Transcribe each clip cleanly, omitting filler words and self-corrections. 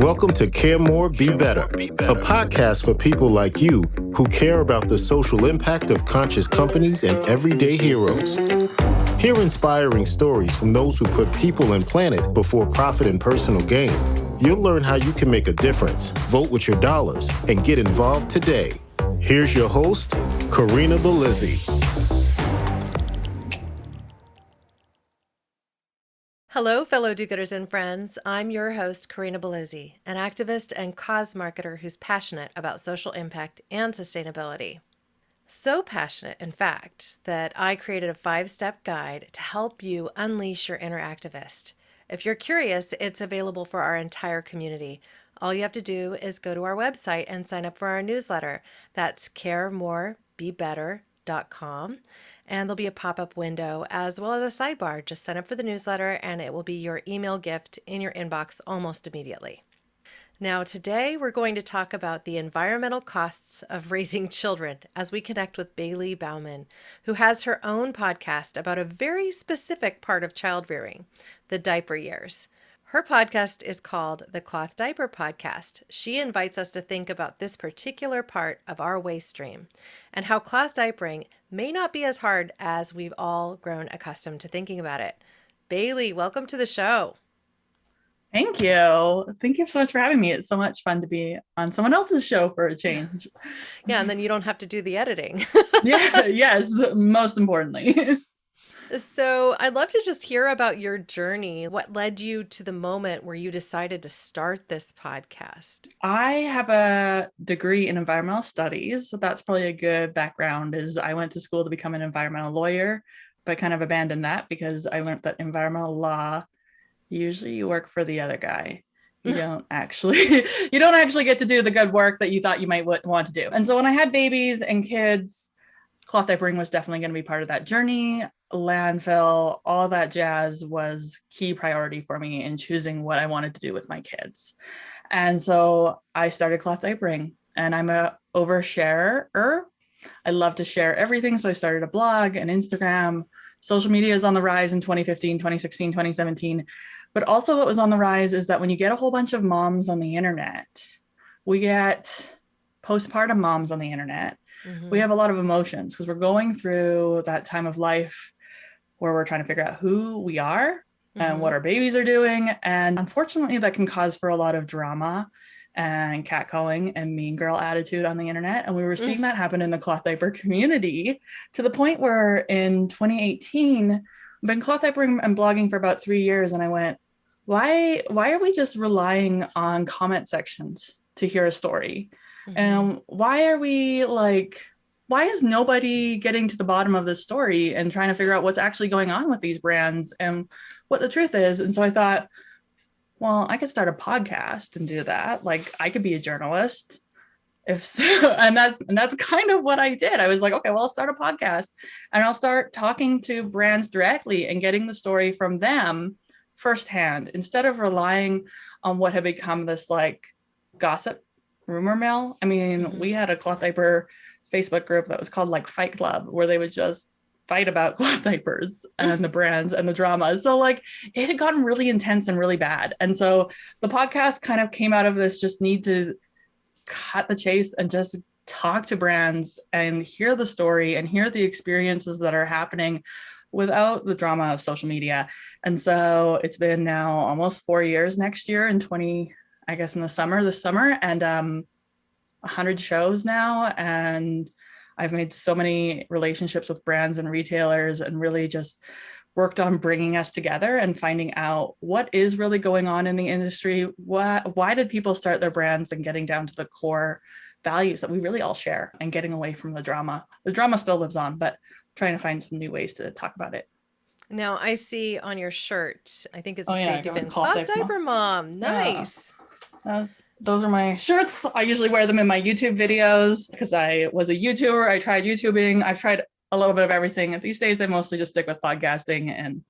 Welcome to Care More, Be Better, a podcast for people like you who care about the social impact of conscious companies and everyday heroes. Hear inspiring stories from those who put people and planet before profit and personal gain. You'll learn how you can make a difference, vote with your dollars, and get involved today. Here's your host, Corinna. Hello, fellow do-gooders and friends. I'm your host, Corinna, an activist and cause marketer who's passionate about social impact and sustainability. So passionate, in fact, that I created a 5-step guide to help you unleash your inner activist. If you're curious, it's available for our entire community. All you have to do is go to our website and sign up for our newsletter. That's caremorebebetter.com. And there'll be a pop-up window as well as a sidebar. Just sign up for the newsletter and it will be your email gift in your inbox almost immediately. Now, today we're going to talk about the environmental costs of raising children as we connect with Bailey Bouwman, who has her own podcast about a very specific part of child rearing, the diaper years. Her podcast is called the Cloth Diaper Podcast. She invites us to think about this particular part of our waste stream and how cloth diapering may not be as hard as we've all grown accustomed to thinking about it. Bailey, welcome to the show. Thank you. Thank you so much for having me. It's so much fun to be on someone else's show for a change. Yeah, and then you don't have to do the editing. Yes, most importantly. So I'd love to just hear about your journey. What led you to the moment where you decided to start this podcast? I have a degree in environmental studies, so that's probably a good background. Is I went to school to become an environmental lawyer, but kind of abandoned that because I learned that environmental law, usually you work for the other guy. You don't actually get to do the good work that you thought you might want to do. And so when I had babies and kids, cloth diapering was definitely going to be part of that journey. Landfill, all that jazz was key priority for me in choosing what I wanted to do with my kids. And so I started cloth diapering, and I'm a oversharer. I love to share everything. So I started a blog and Instagram. Social media is on the rise in 2015, 2016, 2017. But also what was on the rise is that when you get a whole bunch of moms on the internet, we get postpartum moms on the internet. Mm-hmm. We have a lot of emotions because we're going through that time of life where we're trying to figure out who we are and what our babies are doing. And unfortunately, that can cause for a lot of drama and catcalling and mean girl attitude on the internet. And we were seeing that happen in the cloth diaper community to the point where in 2018, I've been cloth diapering and blogging for about 3 years. And I went, why are we just relying on comment sections to hear a story? And why is nobody getting to the bottom of this story and trying to figure out what's actually going on with these brands and what the truth is? And so I thought, well, I could start a podcast and do that. Like, I could be a journalist if so. And that's kind of what I did. I was like, okay, well, I'll start a podcast and I'll start talking to brands directly and getting the story from them firsthand instead of relying on what had become this like gossip rumor mill. I mean, we had a cloth diaper Facebook group that was called like Fight Club, where they would just fight about cloth diapers and the brands and the drama. So like it had gotten really intense and really bad. And so the podcast kind of came out of this just need to cut the chase and just talk to brands and hear the story and hear the experiences that are happening without the drama of social media. And so it's been now almost 4 years next year in this summer, and 100 shows now. And I've made so many relationships with brands and retailers and really just worked on bringing us together and finding out what is really going on in the industry. Why did people start their brands, and getting down to the core values that we really all share and getting away from the drama. The drama still lives on, but trying to find some new ways to talk about it. Now I see on your shirt, I think it's Cloth Diaper Mom. Nice. Yeah. Those are my shirts. I usually wear them in my YouTube videos because I was a YouTuber. I tried YouTubing. I've tried a little bit of everything. These days, I mostly just stick with podcasting and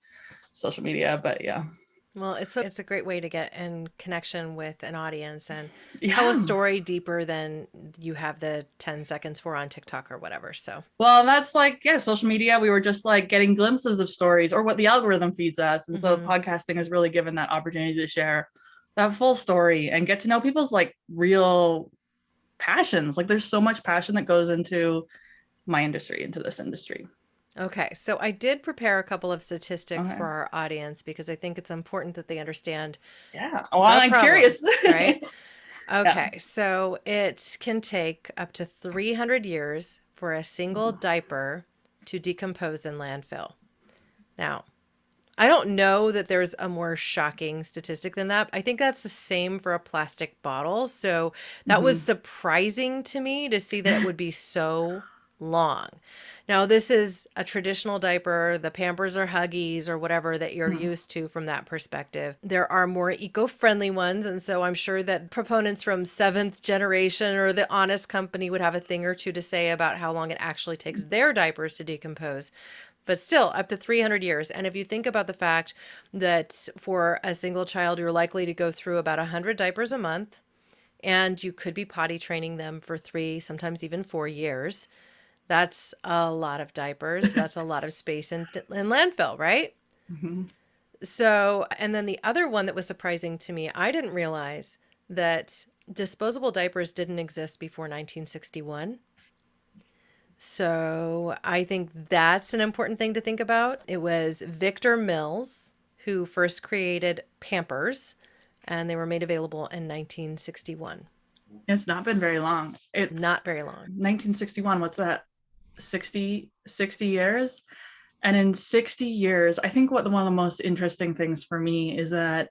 social media, but yeah. Well, it's a great way to get in connection with an audience and tell a story deeper than you have the 10 seconds for on TikTok or whatever. So, well, that's like, social media. We were just like getting glimpses of stories or what the algorithm feeds us. And so podcasting has really given that opportunity to share that full story and get to know people's like real passions. Like there's so much passion that goes into my industry, into this industry. Okay, so I did prepare a couple of statistics Okay. for our audience because I think it's important that they understand Yeah. Well, the I'm problem, curious. right? Yeah. Okay, so it can take up to 300 years for a single diaper to decompose in landfill. Now, I don't know that there's a more shocking statistic than that. I think that's the same for a plastic bottle. So that was Mhm. surprising to me to see that it would be so long. Now, this is a traditional diaper, the Pampers or Huggies or whatever that you're Mhm. used to from that perspective. There are more eco-friendly ones. And so I'm sure that proponents from seventh generation or the Honest Company would have a thing or two to say about how long it actually takes their diapers to decompose. But still, up to 300 years. And if you think about the fact that for a single child, you're likely to go through about 100 diapers a month, and you could be potty training them for 3, sometimes even 4 years. That's a lot of diapers. That's a lot of space in landfill, right? Mhm. So, and then the other one that was surprising to me, I didn't realize that disposable diapers didn't exist before 1961. So I think that's an important thing to think about. It was Victor Mills who first created Pampers, and they were made available in 1961. It's not been very long. It's Not very long. 1961. What's that? 60 years. And in 60 years, I think one of the most interesting things for me is that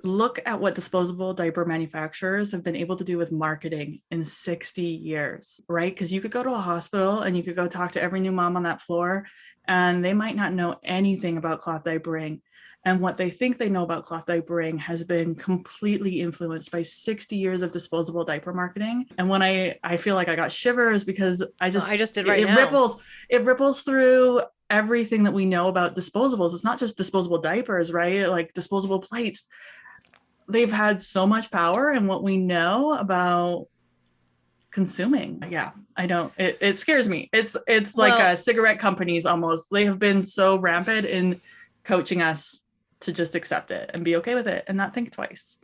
look at what disposable diaper manufacturers have been able to do with marketing in 60 years, right? Because you could go to a hospital and you could go talk to every new mom on that floor, and they might not know anything about cloth diapering. And what they think they know about cloth diapering has been completely influenced by 60 years of disposable diaper marketing. And when I feel like I got shivers because Well, I just did right it now. ripples through everything that we know about disposables. It's not just disposable diapers, right? Like disposable plates. They've had so much power in what we know about consuming. Yeah, I don't, it scares me. It's like Well, cigarette companies almost. They have been so rampant in coaching us to just accept it and be okay with it and not think twice.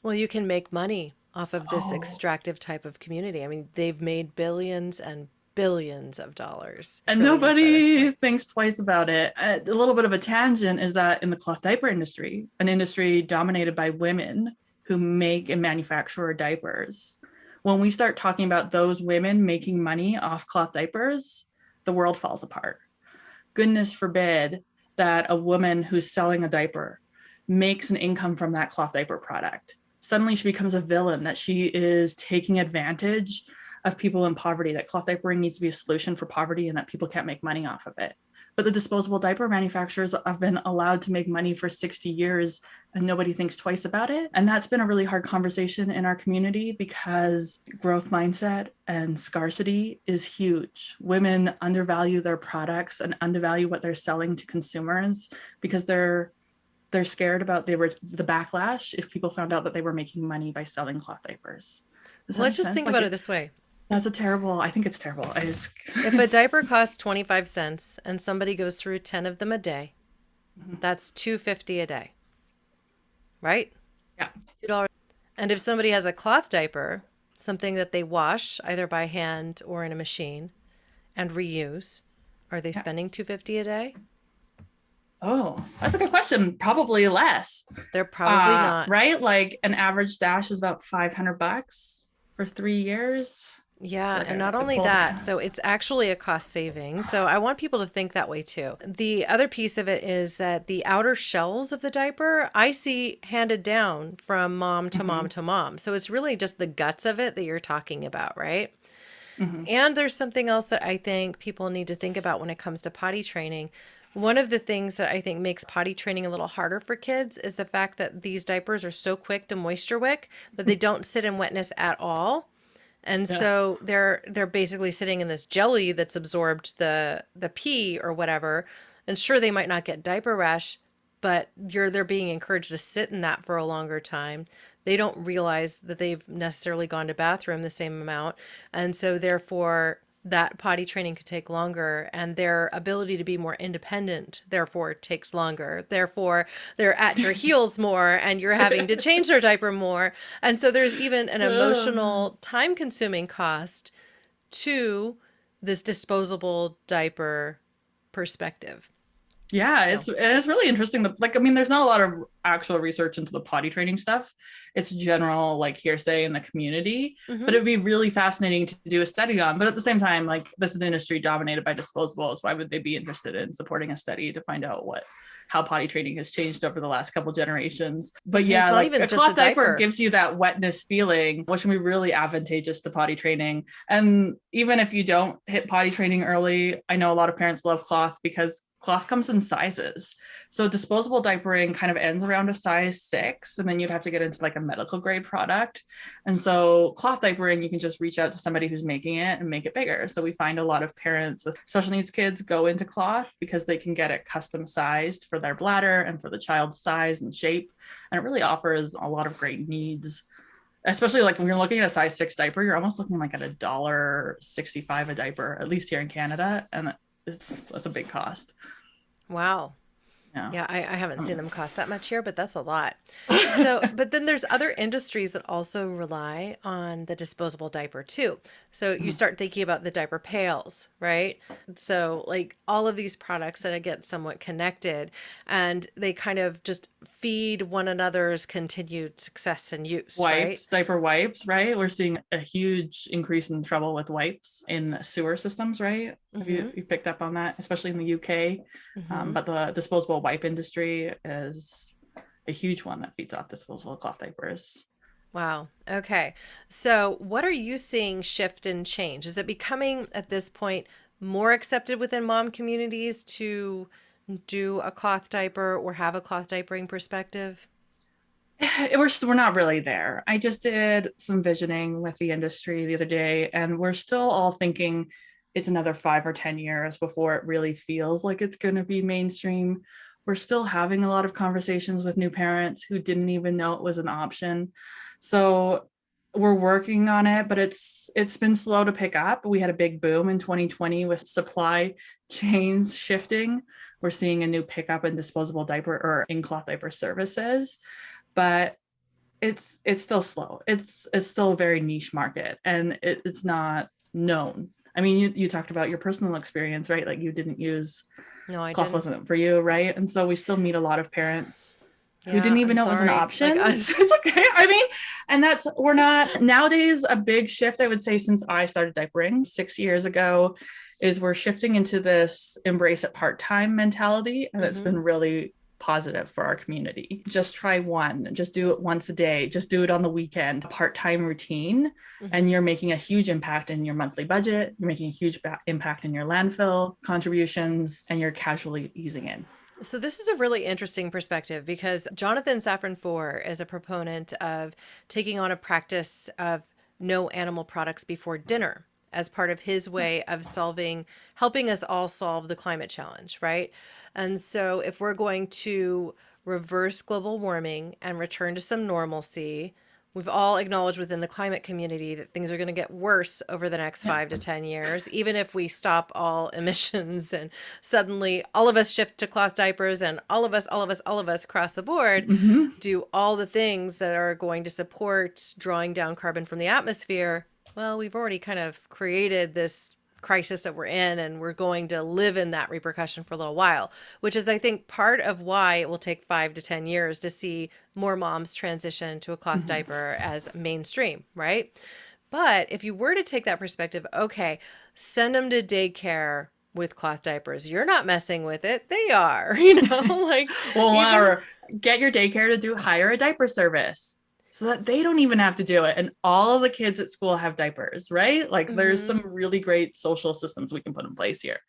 well, you can make money off of this Oh, extractive type of community. I mean, they've made billions and billions of dollars, and trillions by this nobody point. thinks twice about it. A little bit of a tangent is that in the cloth diaper industry, an industry dominated by women who make and manufacture diapers, when we start talking about those women making money off cloth diapers, the world falls apart. Goodness forbid that a woman who's selling a diaper makes an income from that cloth diaper product. Suddenly she becomes a villain, that she is taking advantage of people in poverty, that cloth diapering needs to be a solution for poverty and that people can't make money off of it. But the disposable diaper manufacturers have been allowed to make money for 60 years and nobody thinks twice about it. And that's been a really hard conversation in our community because growth mindset and scarcity is huge. Women undervalue their products and undervalue what they're selling to consumers because they're scared about the backlash if people found out that they were making money by selling cloth diapers. Does that Let's make just sense? think about it this way. I think it's terrible. If a diaper costs 25 cents and somebody goes through 10 of them a day, that's $2.50 a day. Right? Yeah. $2. And if somebody has a cloth diaper, something that they wash either by hand or in a machine and reuse, are they Yeah. spending $2.50 a day? Oh, that's a good question. Probably less. They're probably not. Right? Like an average stash is about $500 for 3 years. Yeah, Like and I not could only pull up a that, chart. so it's actually a cost saving. So I want people to think that way too. The other piece of it is that the outer shells of the diaper, I see handed down from mom to mom Mhm, to mom. So it's really just the guts of it that you're talking about, right? mhm. And there's something else that I think people need to think about when it comes to potty training. One of the things that I think makes potty training a little harder for kids is the fact that these diapers are so quick to moisture wick that they don't sit in wetness at all. And Yeah. so they're basically sitting in this jelly that's absorbed the pee or whatever. And sure, they might not get diaper rash, but they're being encouraged to sit in that for a longer time. They don't realize that they've necessarily gone to bathroom the same amount. And so therefore that potty training could take longer, and their ability to be more independent therefore takes longer. Therefore, they're at your heels more and you're having to change their diaper more. And so there's even an emotional, time-consuming cost to this disposable diaper perspective. Yeah, it's really interesting. There's not a lot of actual research into the potty training stuff. It's general like hearsay in the community, but it'd be really fascinating to do a study on. But at the same time, like this is an industry dominated by disposables. Why would they be interested in supporting a study to find out how potty training has changed over the last couple generations? But yeah, it's not like even a just cloth a diaper. gives you that wetness feeling, which can be really advantageous to potty training. And even if you don't hit potty training early, I know a lot of parents love cloth because cloth comes in sizes. So disposable diapering kind of ends around a size 6, and then you'd have to get into like a medical grade product. And so cloth diapering, you can just reach out to somebody who's making it and make it bigger. So we find a lot of parents with special needs kids go into cloth because they can get it custom sized for their bladder and for the child's size and shape. And it really offers a lot of great needs. Especially like when you're looking at a size 6 diaper, you're almost looking like at $1.65 a diaper, at least here in Canada. And that's a big cost. Wow. Yeah, I haven't seen them cost that much here, but that's a lot. So, but then there's other industries that also rely on the disposable diaper too. So you start thinking about the diaper pails, right? So like all of these products that get somewhat connected, and they kind of just feed one another's continued success and use, right? Diaper wipes, right? We're seeing a huge increase in trouble with wipes in sewer systems, right? Have you picked up on that, especially in the UK? But the disposable wipe industry is a huge one that feeds off disposable cloth diapers. Wow. Okay. So what are you seeing shift and change? Is it becoming at this point more accepted within mom communities to do a cloth diaper or have a cloth diapering perspective? We're not really there. I just did some visioning with the industry the other day, and we're still all thinking it's another 5 or 10 years before it really feels like it's going to be mainstream. We're still having a lot of conversations with new parents who didn't even know it was an option. So we're working on it, but it's been slow to pick up. We had a big boom in 2020 with supply chains shifting. We're seeing a new pickup in disposable diaper or in cloth diaper services, but it's still slow. It's still a very niche market, and it's not known. I mean, you talked about your personal experience, right? Like you didn't use cloth, wasn't for you, right? And so we still meet a lot of parents who didn't even know it was an option. Like, it's okay. I mean, and we're not nowadays a big shift, I would say, since I started diapering 6 years ago, is we're shifting into this embrace it part-time mentality. And it's been really positive for our community. Just try one, just do it once a day, just do it on the weekend, part-time routine. And you're making a huge impact in your monthly budget. You're making a huge impact in your landfill contributions, and you're casually easing in. So this is a really interesting perspective because Jonathan Safran Foer is a proponent of taking on a practice of no animal products before dinner as part of his way of helping us all solve the climate challenge, right? And so if we're going to reverse global warming and return to some normalcy, we've all acknowledged within the climate community that things are going to get worse over the next 5 to 10 years, even if we stop all emissions and suddenly all of us shift to cloth diapers and all of us across the board do all the things that are going to support drawing down carbon from the atmosphere. Well, we've already kind of created this crisis that we're in, and we're going to live in that repercussion for a little while, which is, I think, part of why it will take 5 to 10 years to see more moms transition to a cloth diaper as mainstream, right? But if you were to take that perspective, okay, send them to daycare with cloth diapers. You're not messing with it. They are, like. Or get your daycare to hire a diaper service, so that they don't even have to do it. And all of the kids at school have diapers, right? Like there's some really great social systems we can put in place here.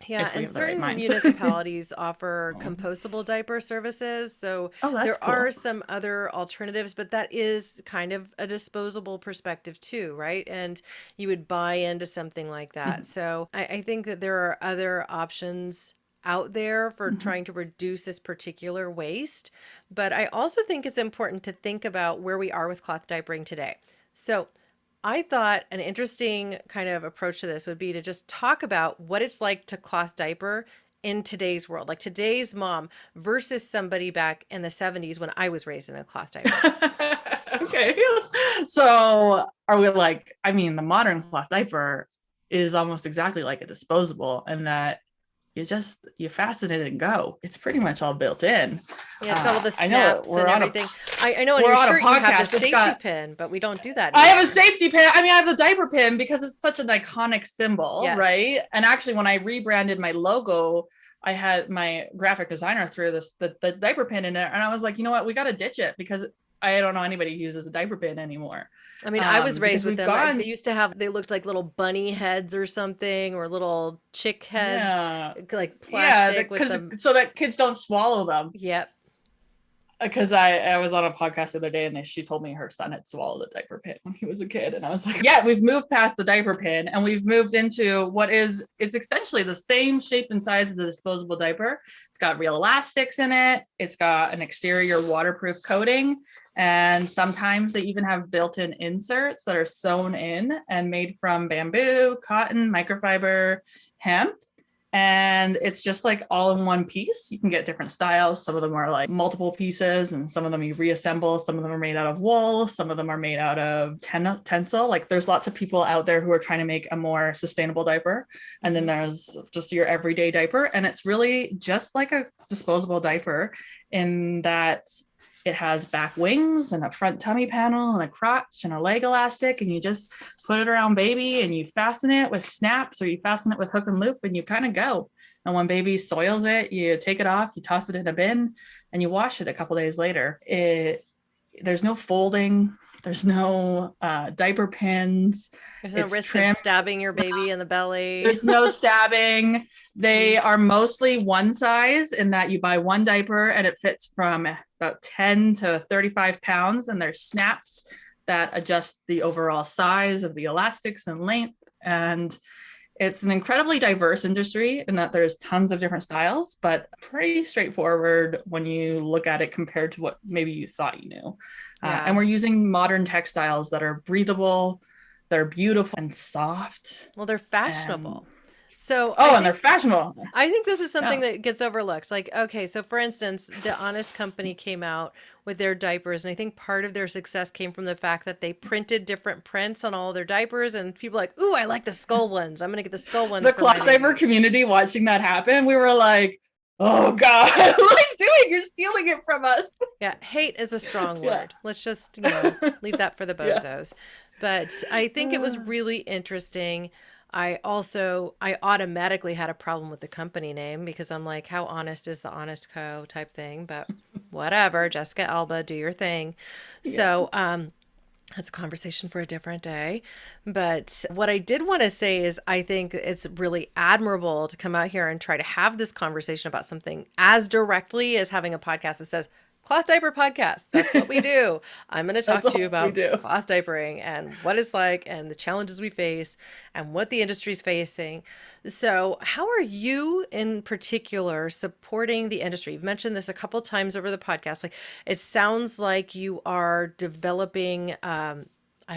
Yeah, and certain municipalities offer compostable diaper services. So there are some other alternatives, but that is kind of a disposable perspective too, right? And you would buy into something like that. So I think that there are other options out there for trying to reduce this particular waste. But I also think it's important to think about where we are with cloth diapering today. So I thought an interesting kind of approach to this would be to just talk about what it's like to cloth diaper in today's world, like today's mom versus somebody back in the 70s when I was raised in a cloth diaper. Okay. So are we like, I mean, the modern cloth diaper is almost exactly like a disposable in that you fasten it and go. It's pretty much all built in. Yeah, it's got all the snaps and everything. I know in we're your on a shirt you have podcast. the It's safety got- pin, but we don't do that I have a anymore. safety pin. I mean, I have the diaper pin because it's such an iconic symbol, Yes. right? And actually, when I rebranded my logo, I had my graphic designer threw the diaper pin in there, and I was like, you know what, we got to ditch it because I don't know anybody who uses a diaper pin anymore. I mean, I was raised with because them. They used to have, they looked like little bunny heads or something, or little chick heads, Yeah, like plastic with because them. so that kids don't swallow them. Yep. Because I was on a podcast the other day and she told me her son had swallowed a diaper pin when he was a kid. And I was like, yeah, we've moved past the diaper pin and we've moved into it's essentially the same shape and size as the disposable diaper. It's got real elastics in it. It's got an exterior waterproof coating. And sometimes they even have built-in inserts that are sewn in and made from bamboo, cotton, microfiber, hemp. And it's just like all in one piece. You can get different styles. Some of them are like multiple pieces and some of them you reassemble. Some of them are made out of wool. Some of them are made out of tencel. Like there's lots of people out there who are trying to make a more sustainable diaper. And then there's just your everyday diaper. And it's really just like a disposable diaper in that it has back wings and a front tummy panel and a crotch and a leg elastic, and you just put it around baby and you fasten it with snaps or you fasten it with hook and loop and you kind of go. And when baby soils it, you take it off, you toss it in a bin and you wash it a couple days later. There's no folding. There's no diaper pins. There's no risk of stabbing your baby in the belly. There's no stabbing. They are mostly one size in that you buy one diaper and it fits from about 10 to 35 pounds. And there's snaps that adjust the overall size of the elastics and length. And it's an incredibly diverse industry in that there's tons of different styles, but pretty straightforward when you look at it compared to what maybe you thought you knew. Yeah. And we're using modern textiles that are breathable, that are beautiful and soft. Well, they're fashionable. And they're fashionable. I think this is something that gets overlooked. Like, okay, so for instance, the Honest Company came out with their diapers, and I think part of their success came from the fact that they printed different prints on all their diapers, and people were like, ooh, I like the skull ones. I'm going to get the skull ones. The cloth diaper community watching that happen, we were like, oh God, what he's doing? You're stealing it from us. Yeah, hate is a strong word. Let's just, leave that for the bozos. But I think it was really interesting. I automatically had a problem with the company name because I'm like, how honest is the Honest Co. type thing? But whatever, Jessica Alba, do your thing. Yeah. So that's a conversation for a different day. But what I did want to say is I think it's really admirable to come out here and try to have this conversation about something as directly as having a podcast that says, Cloth Diaper Podcast. That's what we do. I'm going to talk to you about cloth diapering and what it's like and the challenges we face and what the industry's facing. So how are you in particular supporting the industry? You've mentioned this a couple times over the podcast. Like it sounds like you are developing, I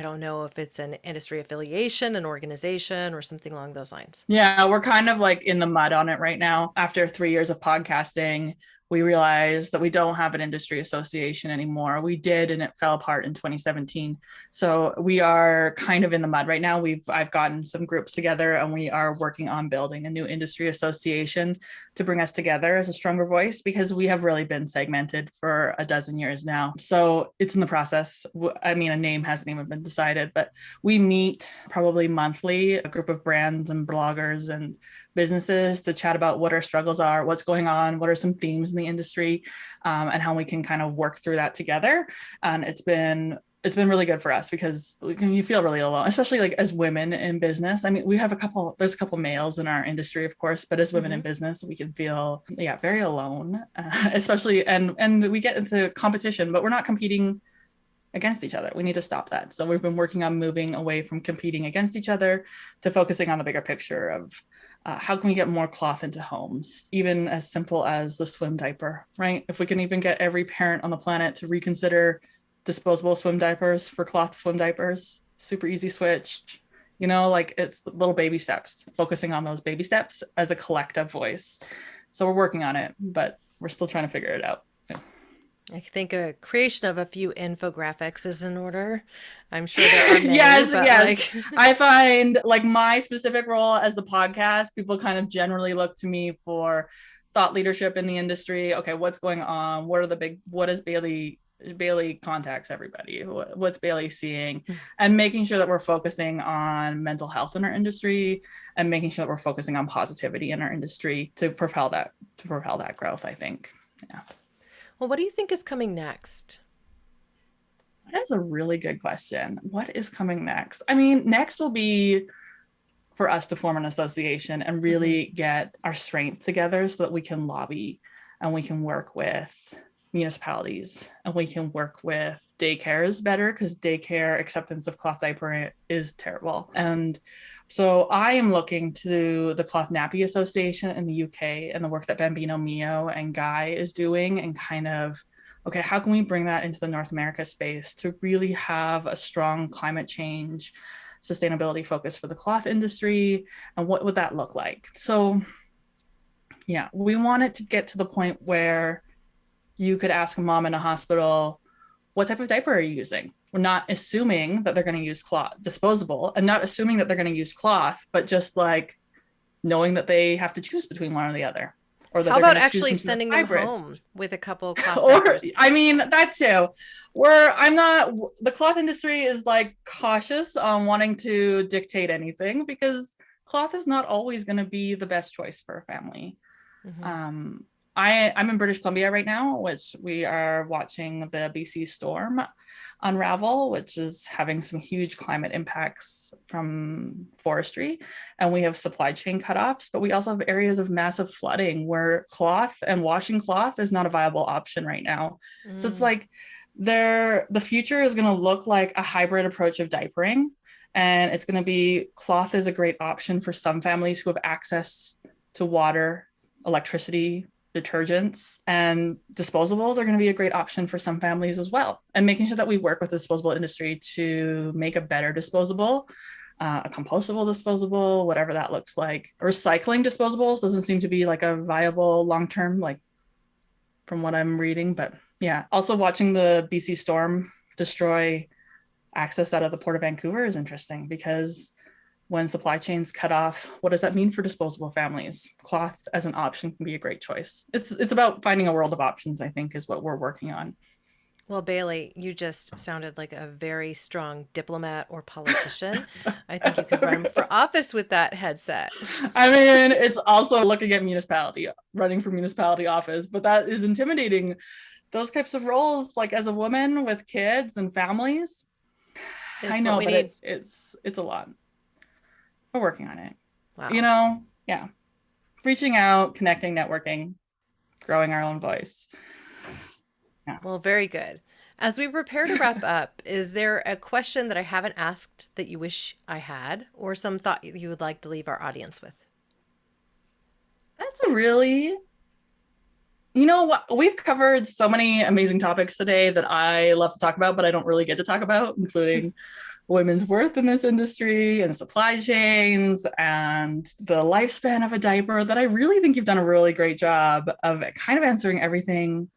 don't know if it's an industry affiliation, an organization or something along those lines. Yeah, we're kind of like in the mud on it right now. After 3 years of podcasting, we realized that we don't have an industry association anymore. We did, and it fell apart in 2017. So we are kind of in the mud right now. I've gotten some groups together and we are working on building a new industry association to bring us together as a stronger voice because we have really been segmented for a dozen years now. So it's in the process. I mean, a name hasn't even been decided, but we meet probably monthly, a group of brands and bloggers and businesses to chat about what our struggles are, what's going on, what are some themes in the industry, and how we can kind of work through that together. And it's been really good for us because you feel really alone, especially like as women in business. I mean, there's a couple males in our industry, of course, but as women in business, we can feel, very alone, especially, and we get into competition, but we're not competing against each other. We need to stop that. So we've been working on moving away from competing against each other to focusing on the bigger picture of how can we get more cloth into homes, even as simple as the swim diaper, right? If we can even get every parent on the planet to reconsider disposable swim diapers for cloth swim diapers, super easy switch, you know, like it's little baby steps, focusing on those baby steps as a collective voice. So we're working on it, but we're still trying to figure it out. I think a creation of a few infographics is in order. I'm sure there are many, yes. like... I find like my specific role as the podcast, people kind of generally look to me for thought leadership in the industry. Okay, what's going on? What is Bailey contacts everybody? What's Bailey seeing? And making sure that we're focusing on mental health in our industry and making sure that we're focusing on positivity in our industry to propel that growth, I think. Yeah. Well, what do you think is coming next? That's a really good question. What is coming next? I mean, next will be for us to form an association and really get our strength together so that we can lobby and we can work with municipalities and we can work with daycares better, because daycare acceptance of cloth diaper is terrible. And so I am looking to the Cloth Nappy Association in the UK and the work that Bambino Mio and Guy is doing, and kind of, okay, how can we bring that into the North America space to really have a strong climate change, sustainability focus for the cloth industry, and what would that look like? So yeah, we want it to get to the point where you could ask a mom in a hospital, what type of diaper are you using? We're not assuming that they're going to use cloth, disposable, and not assuming that they're going to use cloth, but just like knowing that they have to choose between one or the other. Or that how about actually sending them home with a couple cloth diapers? I mean, that too. The cloth industry is like cautious on wanting to dictate anything, because cloth is not always going to be the best choice for a family. I'm in British Columbia right now, which we are watching the BC storm unravel, which is having some huge climate impacts from forestry. And we have supply chain cutoffs, but we also have areas of massive flooding where cloth and washing cloth is not a viable option right now. So it's like the future is going to look like a hybrid approach of diapering. And it's going to be cloth is a great option for some families who have access to water, electricity, detergents, and disposables are going to be a great option for some families as well. And making sure that we work with the disposable industry to make a better disposable, a compostable disposable, whatever that looks like. Recycling disposables doesn't seem to be like a viable long-term, like from what I'm reading, but yeah. Also watching the BC storm destroy access out of the Port of Vancouver is interesting, because when supply chains cut off, what does that mean for disposable families? Cloth as an option can be a great choice. It's about finding a world of options, I think, is what we're working on. Well, Bailey, you just sounded like a very strong diplomat or politician. I think you could run for office with that headset. I mean, it's also looking at running for municipality office, but that is intimidating. Those types of roles, like as a woman with kids and families, I know, but it's a lot. We're working on it. Wow. You know, yeah. Reaching out, connecting, networking, growing our own voice. Yeah. Well, very good. As we prepare to wrap up, is there a question that I haven't asked that you wish I had, or some thought you would like to leave our audience with? That's you know what? We've covered so many amazing topics today that I love to talk about, but I don't really get to talk about, including women's worth in this industry and supply chains and the lifespan of a diaper, that I really think you've done a really great job of kind of answering everything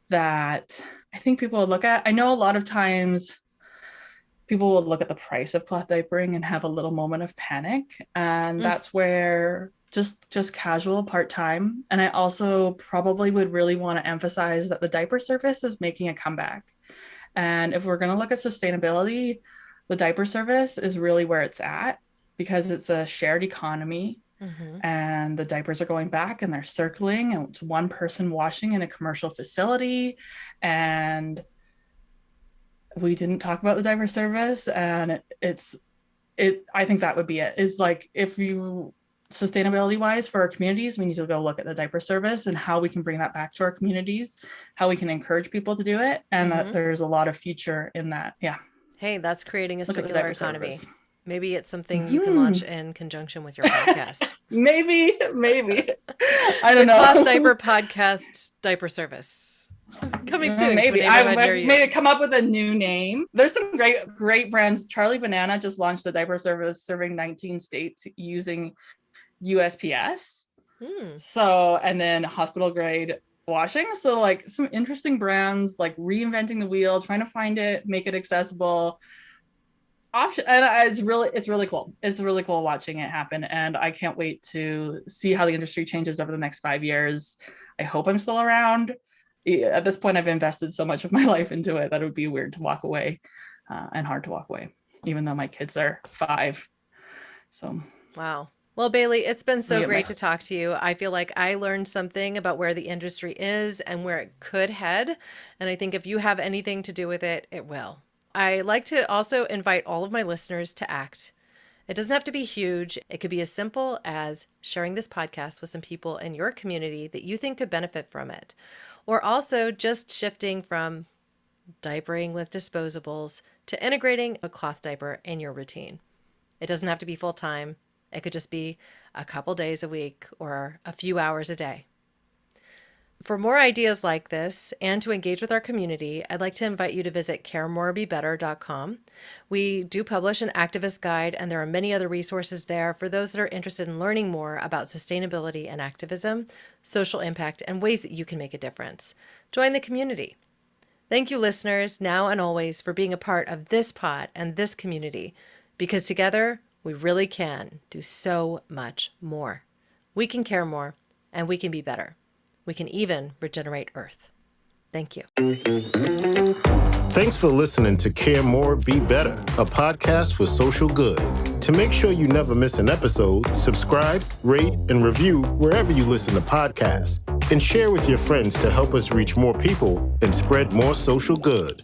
that I think people would look at. I know a lot of times people will look at the price of cloth diapering and have a little moment of panic. And that's where just casual part-time. And I also probably would really want to emphasize that the diaper service is making a comeback. And if we're going to look at sustainability, the diaper service is really where it's at, because it's a shared economy. And the diapers are going back and they're circling, and it's one person washing in a commercial facility. And we didn't talk about the diaper service, and I think that would be it, is like, if you sustainability wise for our communities, we need to go look at the diaper service and how we can bring that back to our communities, how we can encourage people to do it, and that there's a lot of future in that. Yeah. Hey, that's creating a circular economy. Service. Maybe it's something you can launch in conjunction with your podcast. maybe. I don't know. Cloth Diaper Podcast diaper service. Coming soon. Maybe to a I neighborhood near you. made it come up with a new name. There's some great brands. Charlie Banana just launched a diaper service serving 19 states using USPS. So, and then hospital grade washing. So like some interesting brands, like reinventing the wheel, trying to find it, make it accessible. Option, and it's really cool. It's really cool watching it happen, and I can't wait to see how the industry changes over the next 5 years. I hope I'm still around. At this point, I've invested so much of my life into it that it would be weird to walk away, and hard to walk away, even though my kids are 5. So wow. Well, Bailey, it's been so great to talk to you. I feel like I learned something about where the industry is and where it could head. And I think if you have anything to do with it, it will. I like to also invite all of my listeners to act. It doesn't have to be huge. It could be as simple as sharing this podcast with some people in your community that you think could benefit from it. Or also just shifting from diapering with disposables to integrating a cloth diaper in your routine. It doesn't have to be full time. It could just be a couple days a week or a few hours a day. For more ideas like this and to engage with our community, I'd like to invite you to visit caremorebebetter.com. We do publish an activist guide, and there are many other resources there for those that are interested in learning more about sustainability and activism, social impact, and ways that you can make a difference. Join the community. Thank you, listeners, now and always, for being a part of this pod and this community, because together we really can do so much more. We can care more, and we can be better. We can even regenerate Earth. Thank you. Thanks for listening to Care More, Be Better, a podcast for social good. To make sure you never miss an episode, subscribe, rate, and review wherever you listen to podcasts, and share with your friends to help us reach more people and spread more social good.